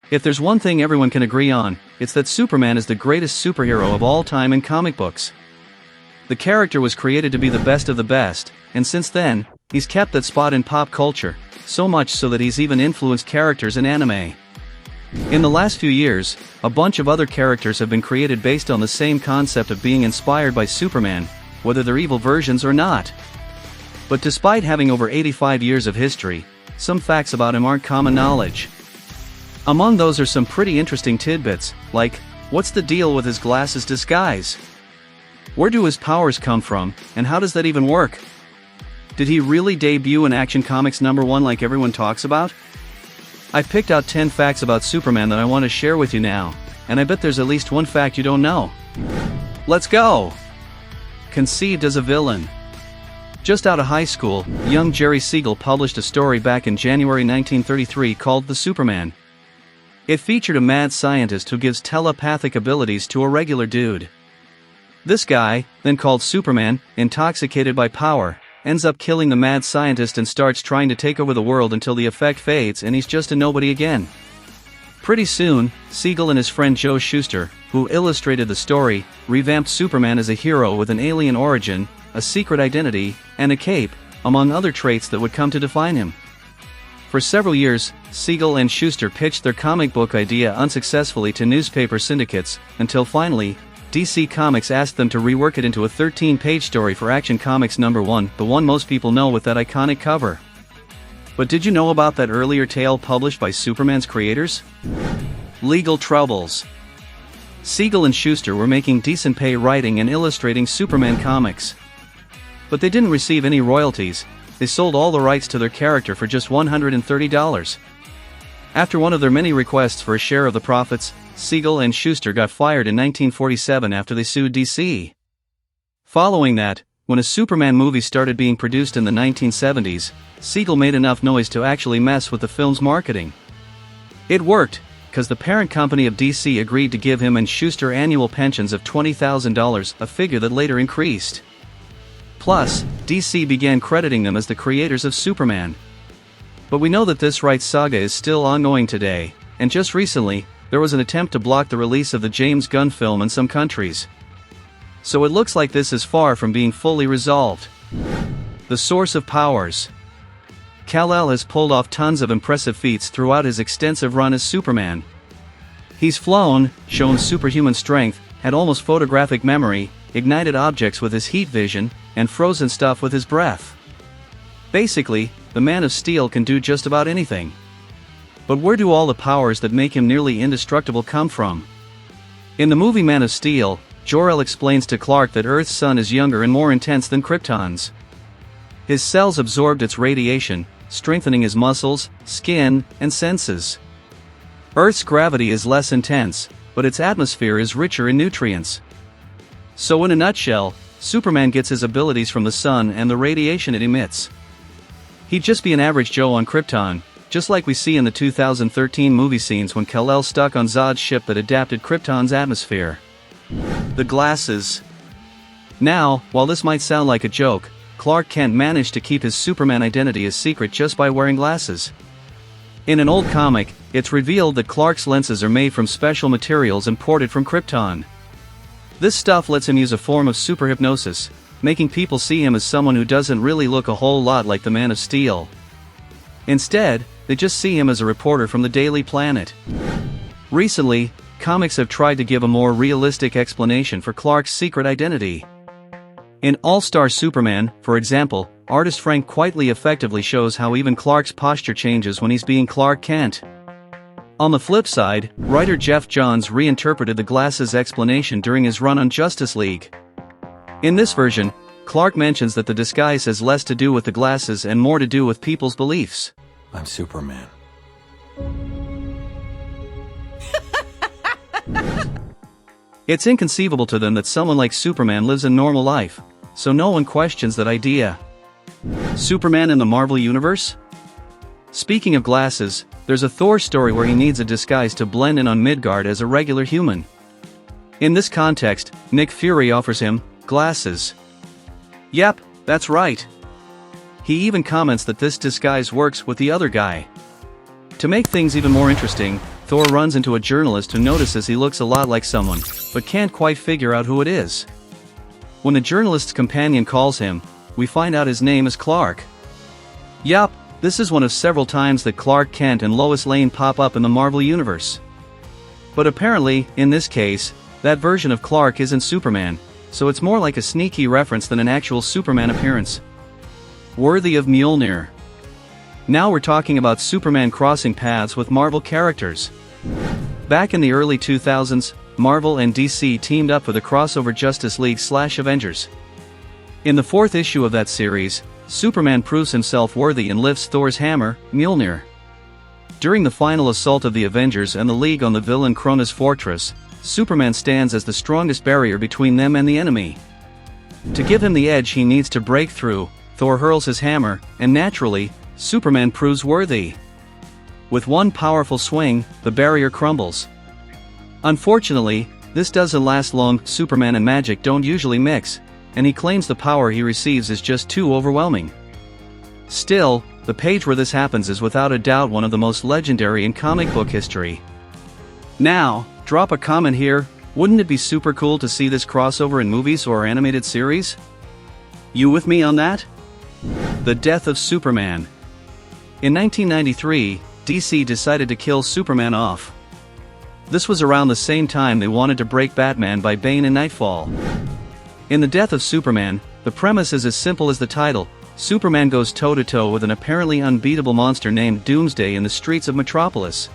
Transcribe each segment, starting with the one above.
If there's one thing everyone can agree on, it's that Superman is the greatest superhero of all time in comic books. The character was created to be the best of the best, and since then, he's kept that spot in pop culture, so much so that he's even influenced characters in anime. In the last few years, a bunch of other characters have been created based on the same concept of being inspired by Superman, whether they're evil versions or not. But despite having over 85 years of history, some facts about him aren't common knowledge. Among those are some pretty interesting tidbits, like, what's the deal with his glasses disguise? Where do his powers come from, and how does that even work? Did he really debut in Action Comics #1 like everyone talks about? I've picked out 10 facts about Superman that I want to share with you now, and I bet there's at least one fact you don't know. Let's go! Conceived as a villain. Just out of high school, young Jerry Siegel published a story back in January 1933 called The Superman. It featured a mad scientist who gives telepathic abilities to a regular dude. This guy, then called Superman, intoxicated by power, ends up killing the mad scientist and starts trying to take over the world until the effect fades and he's just a nobody again. Pretty soon, Siegel and his friend Joe Shuster, who illustrated the story, revamped Superman as a hero with an alien origin, a secret identity, and a cape, among other traits that would come to define him. For several years, Siegel and Shuster pitched their comic book idea unsuccessfully to newspaper syndicates, until finally, DC Comics asked them to rework it into a 13-page story for Action Comics #1, the one most people know with that iconic cover. But did you know about that earlier tale published by Superman's creators? Legal troubles. Siegel and Shuster were making decent pay writing and illustrating Superman comics. But they didn't receive any royalties. They sold all the rights to their character for just $130. After one of their many requests for a share of the profits, Siegel and Shuster got fired in 1947 after they sued DC. Following that, when a Superman movie started being produced in the 1970s, Siegel made enough noise to actually mess with the film's marketing. It worked, because the parent company of DC agreed to give him and Shuster annual pensions of $20,000, a figure that later increased. Plus, DC began crediting them as the creators of Superman. But we know that this rights saga is still ongoing today, and just recently, there was an attempt to block the release of the James Gunn film in some countries. So it looks like this is far from being fully resolved. The source of powers. Kal-El has pulled off tons of impressive feats throughout his extensive run as Superman. He's flown, shown superhuman strength, had almost photographic memory, ignited objects with his heat vision, and frozen stuff with his breath. Basically, the Man of Steel can do just about anything. But where do all the powers that make him nearly indestructible come from? In the movie Man of Steel, Jor-El explains to Clark that Earth's sun is younger and more intense than Krypton's. His cells absorbed its radiation, strengthening his muscles, skin, and senses. Earth's gravity is less intense, but its atmosphere is richer in nutrients. So in a nutshell, Superman gets his abilities from the sun and the radiation it emits. He'd just be an average Joe on Krypton, just like we see in the 2013 movie scenes when Kal-El stuck on Zod's ship that adapted Krypton's atmosphere. The glasses. Now, while this might sound like a joke, Clark Kent managed to keep his Superman identity a secret just by wearing glasses. In an old comic, it's revealed that Clark's lenses are made from special materials imported from Krypton. This stuff lets him use a form of super hypnosis, making people see him as someone who doesn't really look a whole lot like the Man of Steel. Instead, they just see him as a reporter from the Daily Planet. Recently, comics have tried to give a more realistic explanation for Clark's secret identity. In All-Star Superman, for example, artist Frank Quitely effectively shows how even Clark's posture changes when he's being Clark Kent. On the flip side, writer Jeff Johns reinterpreted the glasses explanation during his run on Justice League. In this version, Clark mentions that the disguise has less to do with the glasses and more to do with people's beliefs. I'm Superman. It's inconceivable to them that someone like Superman lives a normal life, so no one questions that idea. Superman in the Marvel Universe? Speaking of glasses, there's a Thor story where he needs a disguise to blend in on Midgard as a regular human. In this context, Nick Fury offers him glasses. Yep, that's right. He even comments that this disguise works with the other guy. To make things even more interesting, Thor runs into a journalist who notices he looks a lot like someone, but can't quite figure out who it is. When the journalist's companion calls him, we find out his name is Clark. Yup, this is one of several times that Clark Kent and Lois Lane pop up in the Marvel Universe. But apparently, in this case, that version of Clark isn't Superman, so it's more like a sneaky reference than an actual Superman appearance. Worthy of Mjolnir. Now we're talking about Superman crossing paths with Marvel characters. Back in the early 2000s, Marvel and DC teamed up for the crossover Justice League/Avengers. In the 4th issue of that series, Superman proves himself worthy and lifts Thor's hammer, Mjolnir. During the final assault of the Avengers and the League on the villain Krona's fortress, Superman stands as the strongest barrier between them and the enemy. To give him the edge he needs to break through, Thor hurls his hammer, and naturally, Superman proves worthy. With one powerful swing, the barrier crumbles. Unfortunately, this doesn't last long. Superman and magic don't usually mix, and he claims the power he receives is just too overwhelming. Still, the page where this happens is without a doubt one of the most legendary in comic book history. Now, drop a comment here, wouldn't it be super cool to see this crossover in movies or animated series? You with me on that? The death of Superman. In 1993, DC decided to kill Superman off. This was around the same time they wanted to break Batman by Bane in Nightfall. In The Death of Superman, the premise is as simple as the title. Superman goes toe-to-toe with an apparently unbeatable monster named Doomsday in the streets of Metropolis.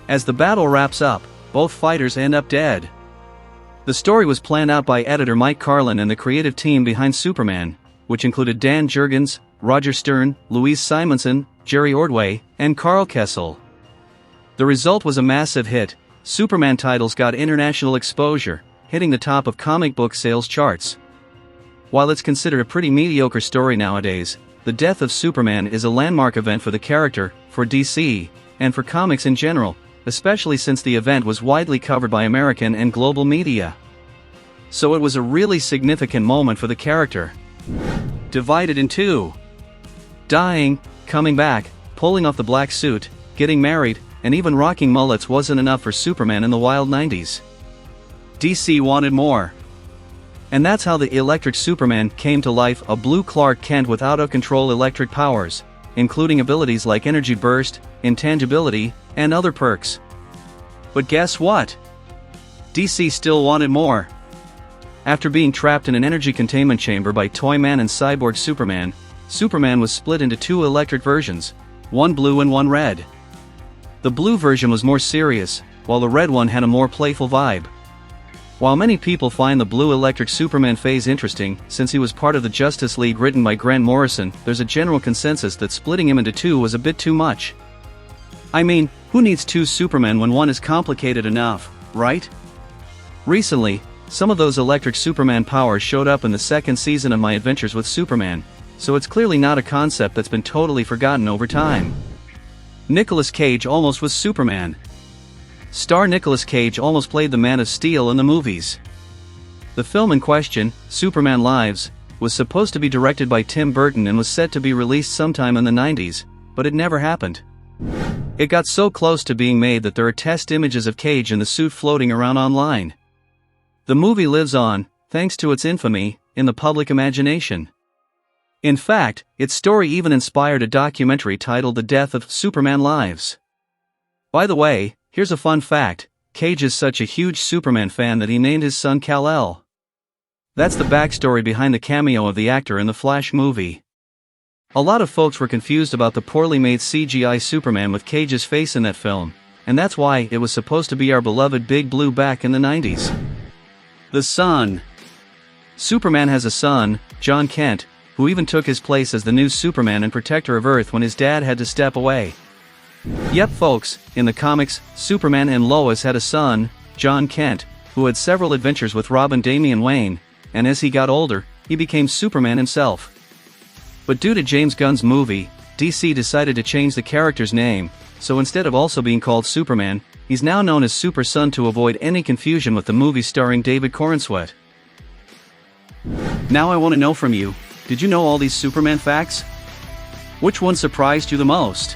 As the battle wraps up, both fighters end up dead. The story was planned out by editor Mike Carlin and the creative team behind Superman, which included Dan Jurgens, Roger Stern, Louise Simonson, Jerry Ordway, and Carl Kessel. The result was a massive hit. Superman titles got international exposure, hitting the top of comic book sales charts. While it's considered a pretty mediocre story nowadays, The Death of Superman is a landmark event for the character, for DC, and for comics in general, especially since the event was widely covered by American and global media. So it was a really significant moment for the character. Divided in two. Dying, coming back, pulling off the black suit, getting married, and even rocking mullets wasn't enough for Superman in the wild 90s. DC wanted more. And that's how the Electric Superman came to life, a blue Clark Kent with out-of-control electric powers, including abilities like energy burst, intangibility, and other perks. But guess what? DC still wanted more. After being trapped in an energy containment chamber by Toyman and Cyborg Superman, Superman was split into two electric versions, one blue and one red. The blue version was more serious, while the red one had a more playful vibe. While many people find the blue Electric Superman phase interesting, since he was part of the Justice League written by Grant Morrison, there's a general consensus that splitting him into two was a bit too much. I mean, who needs two Supermen when one is complicated enough, right? Recently, some of those Electric Superman powers showed up in the second season of My Adventures with Superman, so it's clearly not a concept that's been totally forgotten over time. Nicolas Cage almost was Superman. Star Nicolas Cage almost played the Man of Steel in the movies. The film in question, Superman Lives, was supposed to be directed by Tim Burton and was set to be released sometime in the 90s, but it never happened. It got so close to being made that there are test images of Cage in the suit floating around online. The movie lives on, thanks to its infamy, in the public imagination. In fact, its story even inspired a documentary titled The Death of Superman Lives. By the way, here's a fun fact, Cage is such a huge Superman fan that he named his son Kal-El. That's the backstory behind the cameo of the actor in the Flash movie. A lot of folks were confused about the poorly made CGI Superman with Cage's face in that film, and that's why it was supposed to be our beloved Big Blue back in the 90s. The son. Superman has a son, John Kent, who even took his place as the new Superman and protector of Earth when his dad had to step away. Yep folks, in the comics, Superman and Lois had a son, John Kent, who had several adventures with Robin Damian Wayne, and as he got older, he became Superman himself. But due to James Gunn's movie, DC decided to change the character's name, so instead of also being called Superman, he's now known as Super Son to avoid any confusion with the movie starring David Corenswet. Now I want to know from you, did you know all these Superman facts? Which one surprised you the most?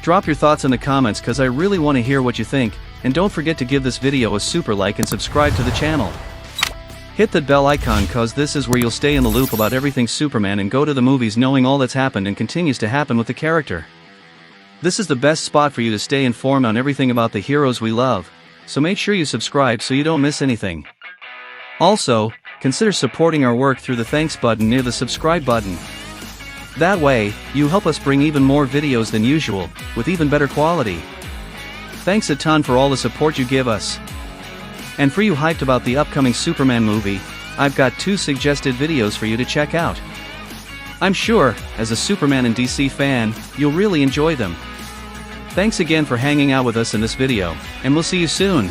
Drop your thoughts in the comments cause I really want to hear what you think, and don't forget to give this video a super like and subscribe to the channel. Hit that bell icon cause this is where you'll stay in the loop about everything Superman and go to the movies knowing all that's happened and continues to happen with the character. This is the best spot for you to stay informed on everything about the heroes we love, so make sure you subscribe so you don't miss anything. Also, consider supporting our work through the thanks button near the subscribe button. That way, you help us bring even more videos than usual, with even better quality. Thanks a ton for all the support you give us. And for you hyped about the upcoming Superman movie, I've got 2 suggested videos for you to check out. I'm sure, as a Superman and DC fan, you'll really enjoy them. Thanks again for hanging out with us in this video, and we'll see you soon.